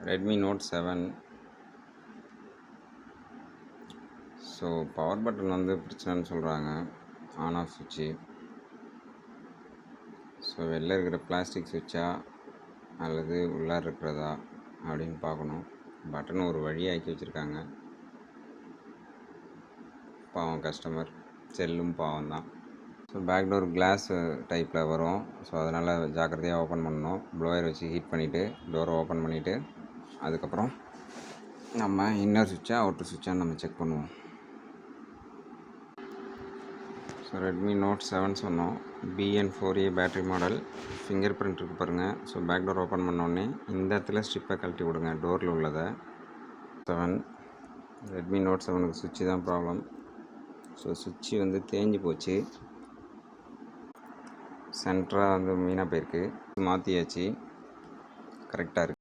Redmi Note 7. So power button வந்து பிரச்சனைன்னு சொல்கிறாங்க, ஆன் ஆஃப் சுவிட்சு. ஸோ வெளில இருக்கிற பிளாஸ்டிக் சுவிட்சா அல்லது உள்ளார இருக்கிறதா அப்படின்னு பார்க்கணும். பட்டன் ஒரு வழியாக்கி வச்சுருக்காங்க. பாவம் கஸ்டமர், செல்லும் பாவம் தான். ஸோ பேக் டோர் கிளாஸ் டைப்பில் வரும். ஸோ அதனால் ஜாக்கிரதையாக ஓப்பன் பண்ணணும். ப்ளோயர் வச்சு ஹீட் பண்ணிவிட்டு டோரை ஓப்பன் பண்ணிவிட்டு அதுக்கப்புறம் நம்ம இன்னர் சுவிட்சா அவுட்டர் சுவிட்சான்னு நம்ம செக் பண்ணுவோம். ஸோ ரெட்மி நோட் 7 சொன்னோம். BN4A battery model. Finger print இருக்குது பாருங்கள். ஸோ பேக் டோர் ஓப்பன் பண்ணோடனே இந்த இடத்துல ஸ்ட்ரிப்பை கழட்டி விடுங்க, டோரில் உள்ளதை. 7 ரெட்மி நோட் 7க்கு சுவிட்சு தான் ப்ராப்ளம். ஸோ சுவிட்சு வந்து தேஞ்சு போச்சு, சென்டராக வந்து மீனாக போயிருக்கு. மாற்றியாச்சு, கரெக்டாக இருக்குது.